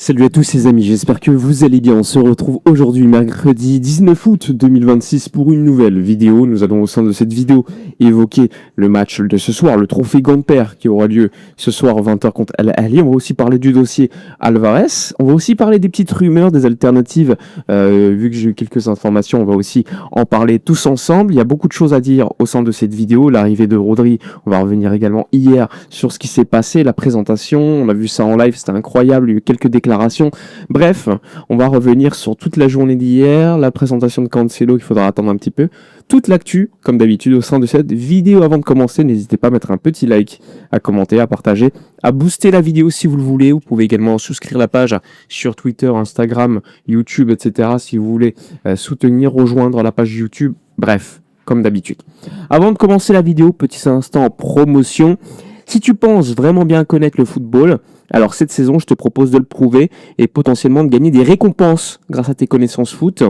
Salut à tous les amis, j'espère que vous allez bien. On se retrouve aujourd'hui mercredi 19 août 2026 pour une nouvelle vidéo. Nous allons au sein de cette vidéo évoquer le match de ce soir, le trophée Gamper qui aura lieu ce soir à 20h contre Al Ahly. On va aussi parler du dossier Alvarez. On va aussi parler des petites rumeurs, des alternatives. Vu que j'ai eu quelques informations, on va aussi en parler tous ensemble. Il y a beaucoup de choses à dire au sein de cette vidéo. L'arrivée de Rodri, on va revenir également hier sur ce qui s'est passé, la présentation. On a vu ça en live, c'était incroyable. Il y a eu quelques déclarations. Bref, on va revenir sur toute la journée d'hier, la présentation de Cancelo, il faudra attendre un petit peu, toute l'actu, comme d'habitude, au sein de cette vidéo. Avant de commencer, n'hésitez pas à mettre un petit like, à commenter, à partager, à booster la vidéo si vous le voulez. Vous pouvez également souscrire la page sur Twitter, Instagram, YouTube, etc. si vous voulez soutenir, rejoindre la page YouTube. Bref, comme d'habitude. Avant de commencer la vidéo, petit instant en promotion. Si tu penses vraiment bien connaître le football, alors cette saison, je te propose de le prouver et potentiellement de gagner des récompenses grâce à tes connaissances foot,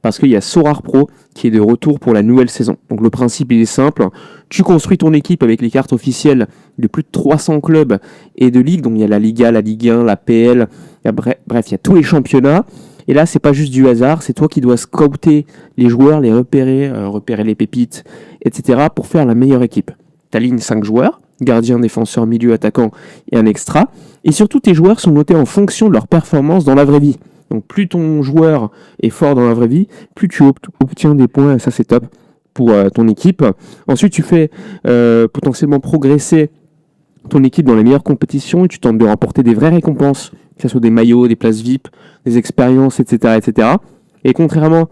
parce qu'il y a Sorare Pro qui est de retour pour la nouvelle saison. Donc le principe, il est simple. Tu construis ton équipe avec les cartes officielles de plus de 300 clubs et de ligues. Donc il y a la Liga, la Ligue 1, la PL, bref, il y a tous les championnats. Et là, c'est pas juste du hasard, c'est toi qui dois scouter les joueurs, les repérer, repérer les pépites, etc. pour faire la meilleure équipe. Tu alignes 5 joueurs, gardien, défenseur, milieu, attaquant et un extra. Et surtout, tes joueurs sont notés en fonction de leur performance dans la vraie vie. Donc plus ton joueur est fort dans la vraie vie, plus tu obtiens des points, et ça c'est top pour ton équipe. Ensuite, tu fais potentiellement progresser ton équipe dans les meilleures compétitions et tu tentes de remporter des vraies récompenses, que ce soit des maillots, des places VIP, des expériences, etc. etc. Et contrairement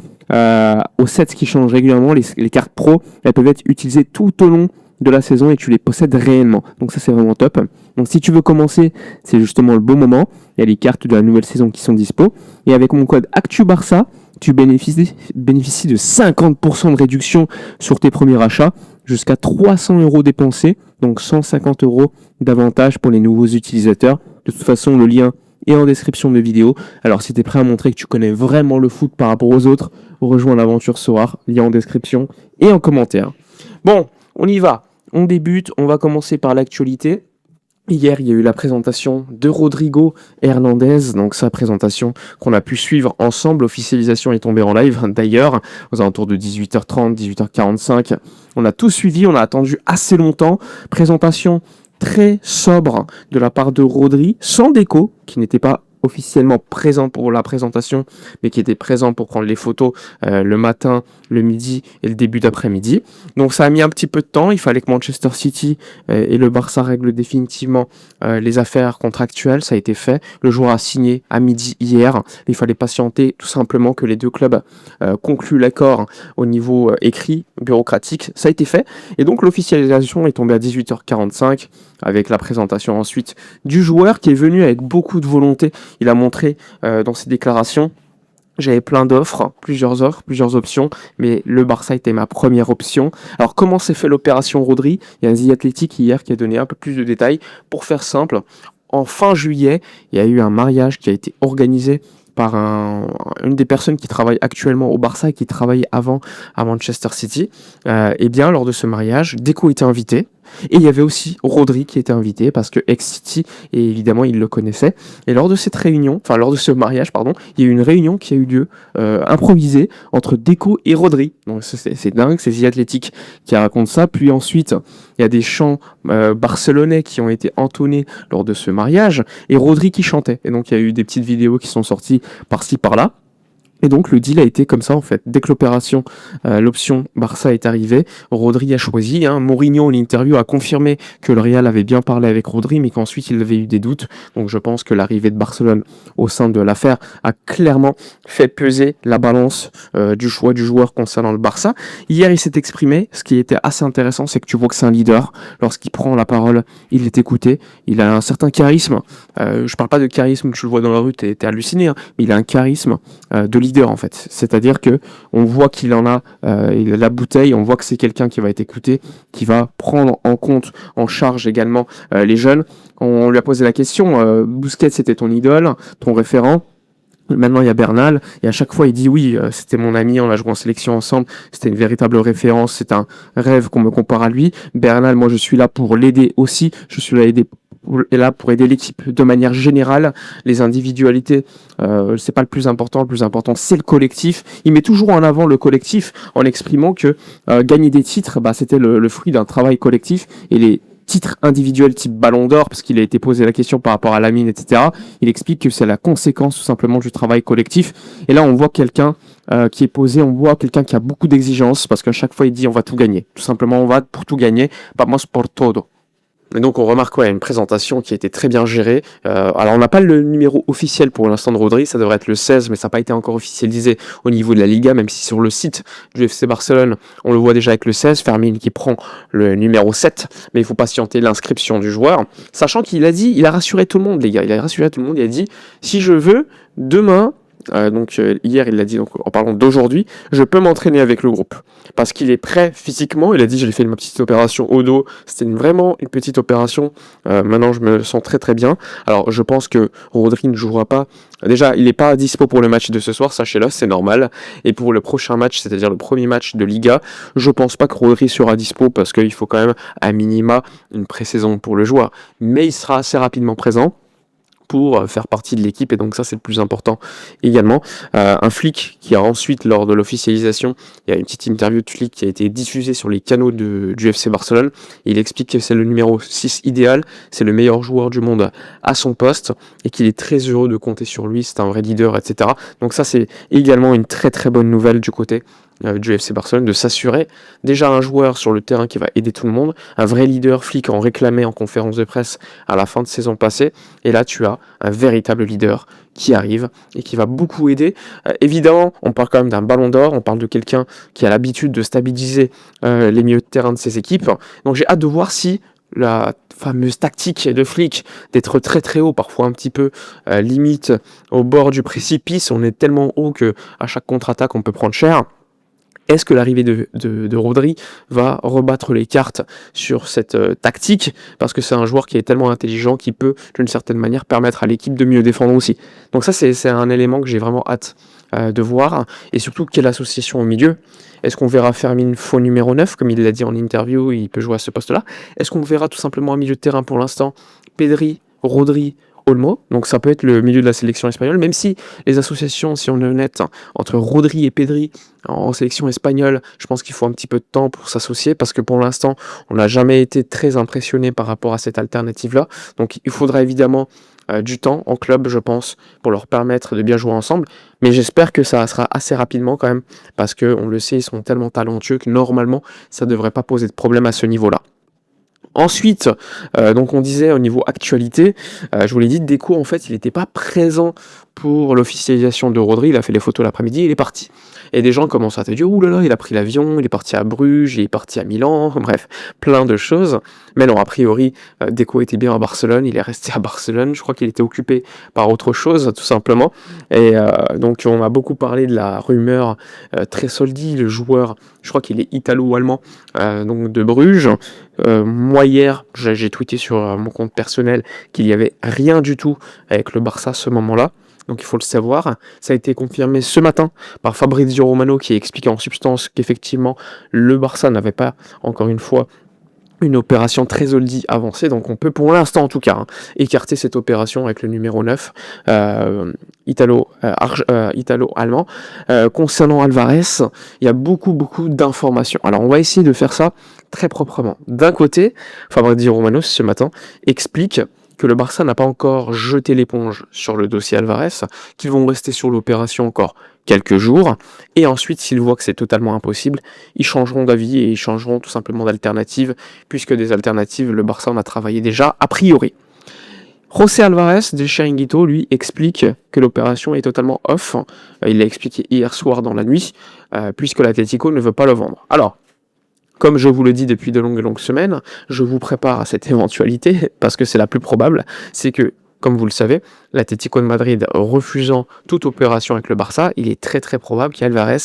aux sets qui changent régulièrement, les cartes pro, elles peuvent être utilisées tout au long de la saison et tu les possèdes réellement. Donc ça c'est vraiment top. Donc si tu veux commencer, c'est justement le bon moment. Il y a les cartes de la nouvelle saison qui sont dispo. Et avec mon code ActuBarça, tu bénéficies de 50% de réduction sur tes premiers achats, jusqu'à 300 € dépensés, donc 150 € d'avantage pour les nouveaux utilisateurs. De toute façon, le lien est en description de vidéo. Alors si tu es prêt à montrer que tu connais vraiment le foot par rapport aux autres, rejoins l'aventure Sorare, lien en description et en commentaire. Bon, on y va. On débute, on va commencer par l'actualité. Hier, il y a eu la présentation de Rodrigo Hernandez, donc sa présentation qu'on a pu suivre ensemble. L'officialisation est tombée en live d'ailleurs, aux alentours de 18h30, 18h45. On a tout suivi, on a attendu assez longtemps. Présentation très sobre de la part de Rodri, sans déco, qui n'était pas officiellement présent pour la présentation, mais qui était présent pour prendre les photos le matin, le midi et le début d'après-midi. Donc ça a mis un petit peu de temps, il fallait que Manchester City et le Barça règlent définitivement les affaires contractuelles, ça a été fait. Le joueur a signé à midi hier, il fallait patienter tout simplement que les deux clubs concluent l'accord au niveau écrit, bureaucratique, ça a été fait. Et donc l'officialisation est tombée à 18h45, avec la présentation ensuite du joueur qui est venu avec beaucoup de volonté. Il a montré dans ses déclarations, j'avais plein d'offres, plusieurs options, mais le Barça était ma première option. Alors comment s'est fait l'opération Rodri ? Il y a The Athletic hier qui a donné un peu plus de détails. Pour faire simple, en fin juillet, il y a eu un mariage qui a été organisé par une des personnes qui travaille actuellement au Barça et qui travaillait avant à Manchester City. Et bien lors de ce mariage, Deco était invité. Et il y avait aussi Rodri qui était invité parce que ex-City, et évidemment il le connaissait. Et lors de cette réunion, enfin lors de ce mariage, pardon, il y a eu une réunion qui a eu lieu improvisée entre Deco et Rodri. Donc c'est dingue, c'est The Athletic qui raconte ça. Puis ensuite, il y a des chants barcelonais qui ont été entonnés lors de ce mariage et Rodri qui chantait. Et donc il y a eu des petites vidéos qui sont sorties par-ci par-là. Et donc le deal a été comme ça en fait. Dès que l'option Barça est arrivée, Rodri a choisi. Mourinho, en interview, a confirmé que le Real avait bien parlé avec Rodri, mais qu'ensuite il avait eu des doutes. Donc je pense que l'arrivée de Barcelone au sein de l'affaire a clairement fait peser la balance du choix du joueur concernant le Barça. Hier il s'est exprimé. Ce qui était assez intéressant, c'est que tu vois que c'est un leader. Lorsqu'il prend la parole, il est écouté. Il a un certain charisme. Je parle pas de charisme, tu le vois dans la rue, t'es halluciné, mais il a un charisme de leader en fait, c'est-à-dire que on voit qu'il en a il a la bouteille, on voit que c'est quelqu'un qui va être écouté, qui va prendre en compte, en charge également les jeunes. On lui a posé la question, Busquets c'était ton idole, ton référent. Maintenant il y a Bernal et à chaque fois il dit oui, c'était mon ami, on a joué en sélection ensemble, c'était une véritable référence, c'est un rêve qu'on me compare à lui. Bernal, moi je suis là pour l'aider aussi, je suis là est là pour aider l'équipe de manière générale. Les individualités, c'est pas le plus important. Le plus important, c'est le collectif. Il met toujours en avant le collectif en exprimant que gagner des titres, c'était le fruit d'un travail collectif. Et les titres individuels type Ballon d'Or, parce qu'il a été posé la question par rapport à Lamine, etc. Il explique que c'est la conséquence tout simplement du travail collectif. Et là, on voit quelqu'un qui est posé, on voit quelqu'un qui a beaucoup d'exigences, parce qu'à chaque fois, il dit on va tout gagner. Tout simplement, on va pour tout gagner. Vamos por todo. Et donc on remarque une présentation qui a été très bien gérée. Alors on n'a pas le numéro officiel pour l'instant de Rodri, ça devrait être le 16, mais ça n'a pas été encore officialisé au niveau de la Liga, même si sur le site du FC Barcelone, on le voit déjà avec le 16, Fermin qui prend le numéro 7, mais il faut patienter l'inscription du joueur. Sachant qu'il a dit, il a rassuré tout le monde les gars, il a rassuré tout le monde, il a dit, si je veux, demain... hier il l'a dit, donc en parlant d'aujourd'hui, je peux m'entraîner avec le groupe parce qu'il est prêt physiquement. Il a dit j'ai fait ma petite opération au dos, c'était vraiment une petite opération, maintenant je me sens très très bien. Alors je pense que Rodri ne jouera pas, déjà il n'est pas dispo pour le match de ce soir, sachez-le, c'est normal, et pour le prochain match, c'est-à-dire le premier match de Liga, je pense pas que Rodri sera dispo parce qu'il faut quand même à minima une pré-saison pour le joueur, mais il sera assez rapidement présent pour faire partie de l'équipe, et donc ça c'est le plus important également. Un flic qui a ensuite, lors de l'officialisation, il y a une petite interview de flic qui a été diffusée sur les canaux du FC Barcelone. Il explique que c'est le numéro 6 idéal, c'est le meilleur joueur du monde à son poste et qu'il est très heureux de compter sur lui, c'est un vrai leader, etc. Donc ça c'est également une très très bonne nouvelle du côté du FC Barcelone, de s'assurer déjà un joueur sur le terrain qui va aider tout le monde, un vrai leader. Flic en réclamait en conférence de presse à la fin de saison passée, et là tu as un véritable leader qui arrive et qui va beaucoup aider. Évidemment, on parle quand même d'un ballon d'or, on parle de quelqu'un qui a l'habitude de stabiliser les milieux de terrain de ses équipes, donc j'ai hâte de voir si la fameuse tactique de Flick d'être très très haut, parfois un petit peu limite au bord du précipice, on est tellement haut que à chaque contre-attaque on peut prendre cher. Est-ce que l'arrivée de Rodri va rebattre les cartes sur cette tactique? Parce que c'est un joueur qui est tellement intelligent qui peut, d'une certaine manière, permettre à l'équipe de mieux défendre aussi. Donc ça, c'est un élément que j'ai vraiment hâte de voir. Et surtout, quelle association au milieu? Est-ce qu'on verra Fermin faux numéro 9, comme il l'a dit en interview, il peut jouer à ce poste-là? Est-ce qu'on verra tout simplement un milieu de terrain pour l'instant Pedri, Rodri, Olmo, donc ça peut être le milieu de la sélection espagnole, même si les associations, si on est honnête, entre Rodri et Pedri en sélection espagnole, je pense qu'il faut un petit peu de temps pour s'associer, parce que pour l'instant, on n'a jamais été très impressionné par rapport à cette alternative-là, donc il faudra évidemment du temps en club, je pense, pour leur permettre de bien jouer ensemble, mais j'espère que ça sera assez rapidement quand même, parce qu'on le sait, ils sont tellement talentueux que normalement, ça ne devrait pas poser de problème à ce niveau-là. Ensuite, donc on disait au niveau actualité, je vous l'ai dit, Deco en fait il n'était pas présent pour l'officialisation de Rodri, il a fait les photos l'après-midi, il est parti. Et des gens commencent à te dire, ouh là là, il a pris l'avion, il est parti à Bruges, il est parti à Milan, bref, plein de choses. Mais non, a priori, Deco était bien à Barcelone, il est resté à Barcelone, je crois qu'il était occupé par autre chose, tout simplement. Et donc on a beaucoup parlé de la rumeur Tresoldi, le joueur, je crois qu'il est italo-allemand, donc de Bruges. Moi hier, j'ai tweeté sur mon compte personnel qu'il n'y avait rien du tout avec le Barça à ce moment-là. Donc il faut le savoir. Ça a été confirmé ce matin par Fabrizio Romano qui expliquait en substance qu'effectivement le Barça n'avait pas, encore une fois, une opération Tresoldi avancée, donc on peut pour l'instant en tout cas écarter cette opération avec le numéro 9 italo-allemand. Concernant Alvarez, il y a beaucoup d'informations. Alors on va essayer de faire ça très proprement. D'un côté, Fabrizio Romano ce matin explique que le Barça n'a pas encore jeté l'éponge sur le dossier Alvarez, qu'ils vont rester sur l'opération encore quelques jours, et ensuite, s'ils voient que c'est totalement impossible, ils changeront d'avis et ils changeront tout simplement d'alternative, puisque des alternatives, le Barça en a travaillé déjà, a priori. José Alvarez de Chiringuito, lui, explique que l'opération est totalement off. Il l'a expliqué hier soir dans la nuit, puisque l'Atlético ne veut pas le vendre. Alors, comme je vous le dis depuis de longues semaines, je vous prépare à cette éventualité, parce que c'est la plus probable, c'est que, comme vous le savez, l'Atlético de Madrid refusant toute opération avec le Barça, il est très probable qu'Alvarez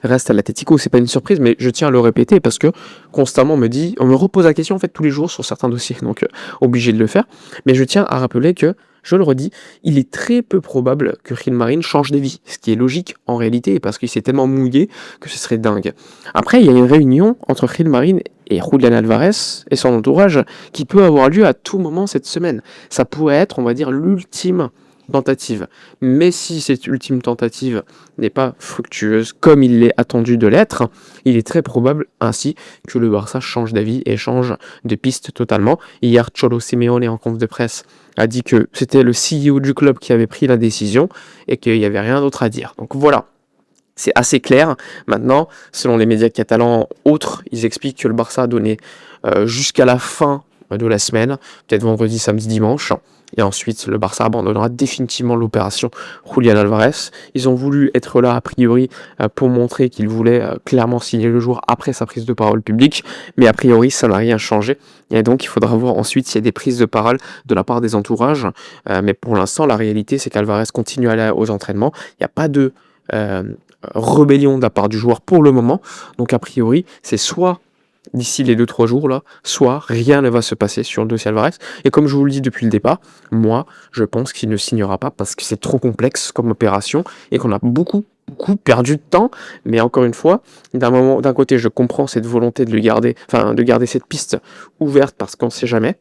reste à l'Atlético. C'est pas une surprise, mais je tiens à le répéter parce que constamment on me repose la question en fait tous les jours sur certains dossiers, donc obligé de le faire. Mais je tiens à rappeler que, je le redis, il est très peu probable que Gilmarín change d'avis, ce qui est logique en réalité, parce qu'il s'est tellement mouillé que ce serait dingue. Après, il y a une réunion entre Gilmarín et Julian Alvarez et son entourage qui peut avoir lieu à tout moment cette semaine. Ça pourrait être, on va dire, l'ultime tentative. Mais si cette ultime tentative n'est pas fructueuse comme il l'est attendu de l'être, il est très probable ainsi que le Barça change d'avis et change de piste totalement. Hier, Cholo Simeone en conf de presse a dit que c'était le CEO du club qui avait pris la décision et qu'il n'y avait rien d'autre à dire. Donc voilà. C'est assez clair. Maintenant, selon les médias catalans autres, ils expliquent que le Barça a donné jusqu'à la fin de la semaine, peut-être vendredi, samedi, dimanche. Et ensuite, le Barça abandonnera définitivement l'opération Julian Alvarez. Ils ont voulu être là, a priori, pour montrer qu'ils voulaient clairement signer le joueur après sa prise de parole publique. Mais a priori, ça n'a rien changé. Et donc, il faudra voir ensuite s'il y a des prises de parole de la part des entourages. Mais pour l'instant, la réalité, c'est qu'Alvarez continue à aller aux entraînements. Il n'y a pas de rébellion de la part du joueur pour le moment. Donc, a priori, c'est soit d'ici les 2-3 jours là, soit rien ne va se passer sur le dossier Alvarez. Et comme je vous le dis depuis le départ, moi, je pense qu'il ne signera pas parce que c'est trop complexe comme opération et qu'on a beaucoup perdu de temps. Mais encore une fois, d'un côté, je comprends cette volonté de le garder, de garder cette piste ouverte parce qu'on ne sait jamais.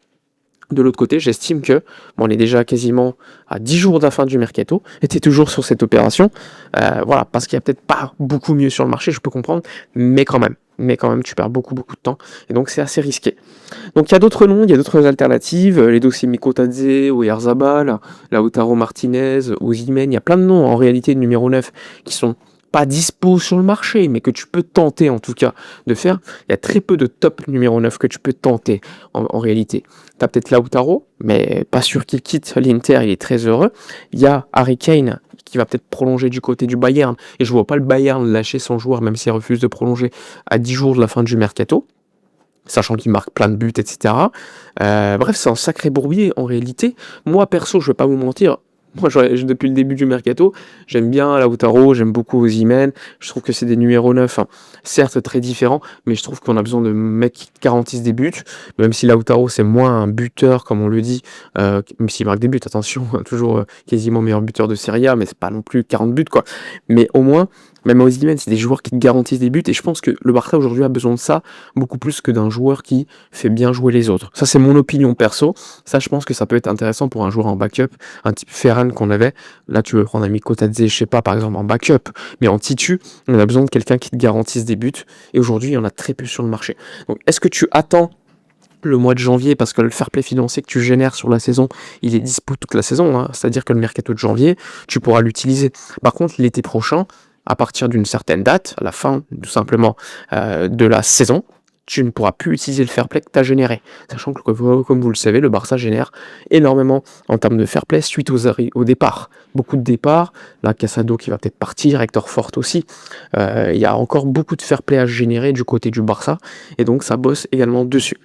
De l'autre côté, j'estime que on est déjà quasiment à 10 jours de la fin du mercato, et tu es toujours sur cette opération. Voilà, parce qu'il n'y a peut-être pas beaucoup mieux sur le marché, je peux comprendre, mais quand même, tu perds beaucoup de temps, et donc c'est assez risqué. Donc il y a d'autres noms, il y a d'autres alternatives, les dossiers Mikotadze, Oyarzabal, Lautaro Martinez, Osimhen, il y a plein de noms en réalité de numéro 9 qui sont pas dispo sur le marché, mais que tu peux tenter en tout cas de faire. Il y a très peu de top numéro 9 que tu peux tenter en réalité. Tu as peut-être Lautaro, mais pas sûr qu'il quitte l'Inter, il est très heureux. Il y a Harry Kane qui va peut-être prolonger du côté du Bayern, et je vois pas le Bayern lâcher son joueur même s'il refuse de prolonger à 10 jours de la fin du mercato, sachant qu'il marque plein de buts, etc. Bref, c'est un sacré bourbier en réalité. Moi perso, je vais pas vous mentir, moi, depuis le début du mercato, j'aime bien Lautaro, j'aime beaucoup Osimhen. Je trouve que c'est des numéros 9, hein, certes très différents, mais je trouve qu'on a besoin de mecs qui garantissent des buts. Même si Lautaro, c'est moins un buteur, comme on le dit, même s'il marque des buts, attention, toujours quasiment meilleur buteur de Serie A, mais c'est pas non plus 40 buts, quoi. Mais au moins, même Osimhen, c'est des joueurs qui te garantissent des buts, et je pense que le Barça aujourd'hui a besoin de ça, beaucoup plus que d'un joueur qui fait bien jouer les autres. Ça, c'est mon opinion perso. Ça, je pense que ça peut être intéressant pour un joueur en backup, un type Ferran qu'on avait. Là, tu veux prendre un Mikotadze, je sais pas, par exemple, en backup, mais en titu, on a besoin de quelqu'un qui te garantisse des buts, et aujourd'hui, il y en a très peu sur le marché. Donc, est-ce que tu attends le mois de janvier, parce que le fair play financier que tu génères sur la saison, il est dispo toute la saison, hein. C'est-à-dire que le mercato de janvier, tu pourras l'utiliser. Par contre, l'été prochain, à partir d'une certaine date, à la fin tout simplement de la saison, tu ne pourras plus utiliser le fair play que tu as généré. Sachant que, comme vous le savez, le Barça génère énormément en termes de fair play suite au départ. Beaucoup de départs, là Casado qui va peut-être partir, Hector Fort aussi. Il y a encore beaucoup de fair play à générer du côté du Barça, et donc ça bosse également dessus.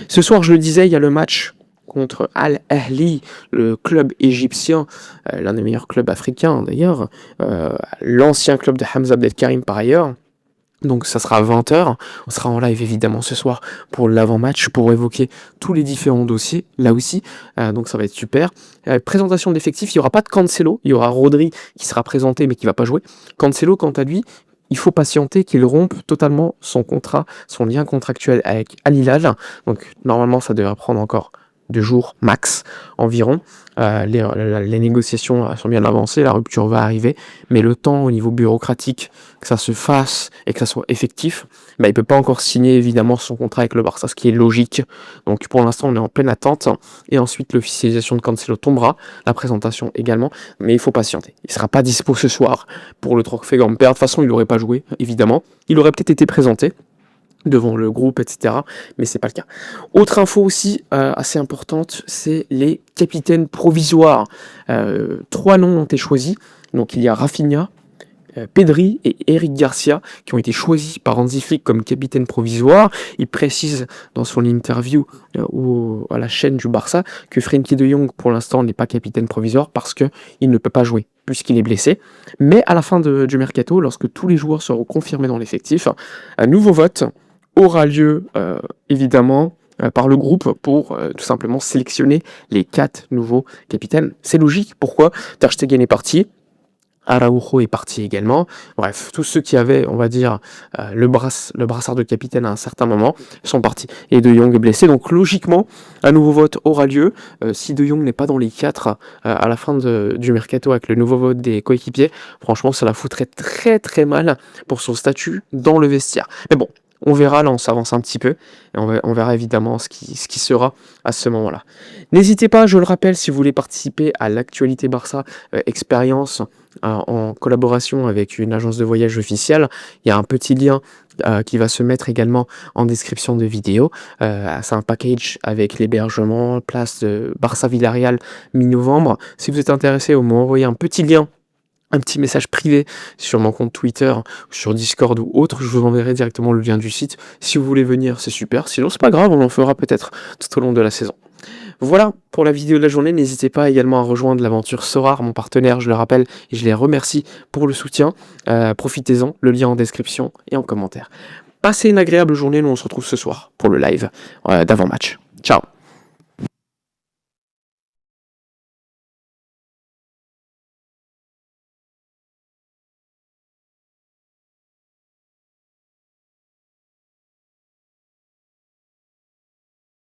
Ce soir, je le disais, il y a le match contre Al-Ahli, le club égyptien, l'un des meilleurs clubs africains d'ailleurs, l'ancien club de Hamza Abdelkarim par ailleurs. Donc ça sera à 20h, on sera en live évidemment ce soir pour l'avant-match, pour évoquer tous les différents dossiers, là aussi, donc ça va être super. Présentation d'effectifs, il n'y aura pas de Cancelo, il y aura Rodri qui sera présenté mais qui ne va pas jouer. Cancelo, quant à lui, il faut patienter qu'il rompe totalement son contrat, son lien contractuel avec Al Hilal, donc normalement ça devrait prendre encore 2 jours max environ. Les négociations sont bien avancées, la rupture va arriver, mais le temps au niveau bureaucratique que ça se fasse et que ça soit effectif, il ne peut pas encore signer évidemment son contrat avec le Barça, ce qui est logique. Donc pour l'instant on est en pleine attente, et ensuite l'officialisation de Cancelo tombera, la présentation également, mais il faut patienter. Il ne sera pas dispo ce soir pour le trophée Gamper, de toute façon il n'aurait pas joué évidemment, il aurait peut-être été présenté devant le groupe, etc. Mais c'est pas le cas. Autre info aussi assez importante, c'est les capitaines provisoires. 3 noms ont été choisis. Donc il y a Rafinha, Pedri et Eric Garcia qui ont été choisis par Hansi Flick comme capitaine provisoire. Il précise dans son interview à la chaîne du Barça que Frenkie de Jong pour l'instant n'est pas capitaine provisoire parce qu'il ne peut pas jouer puisqu'il est blessé. Mais à la fin du mercato, lorsque tous les joueurs seront confirmés dans l'effectif, un nouveau vote aura lieu évidemment par le groupe pour tout simplement sélectionner les 4 nouveaux capitaines. C'est logique, pourquoi Ter Stegen est parti, Araujo est parti également. Bref, tous ceux qui avaient, on va dire, le brassard de capitaine à un certain moment sont partis. Et De Jong est blessé, donc logiquement, un nouveau vote aura lieu. Si De Jong n'est pas dans les 4 à la fin du mercato avec le nouveau vote des coéquipiers, franchement, ça la foutrait très très mal pour son statut dans le vestiaire. Mais bon, on verra, là on s'avance un petit peu, et on verra évidemment ce qui sera à ce moment-là. N'hésitez pas, je le rappelle, si vous voulez participer à l'actualité Barça expérience en collaboration avec une agence de voyage officielle, il y a un petit lien qui va se mettre également en description de vidéo. C'est un package avec l'hébergement, place de Barça Villarreal mi-novembre. Si vous êtes intéressé, vous m'envoyez un petit lien, un petit message privé sur mon compte Twitter, sur Discord ou autre, je vous enverrai directement le lien du site. Si vous voulez venir, c'est super. Sinon, c'est pas grave, on en fera peut-être tout au long de la saison. Voilà pour la vidéo de la journée. N'hésitez pas également à rejoindre l'aventure Sorar, mon partenaire, je le rappelle, et je les remercie pour le soutien. Profitez-en, le lien en description et en commentaire. Passez une agréable journée, nous on se retrouve ce soir pour le live d'avant-match. Ciao.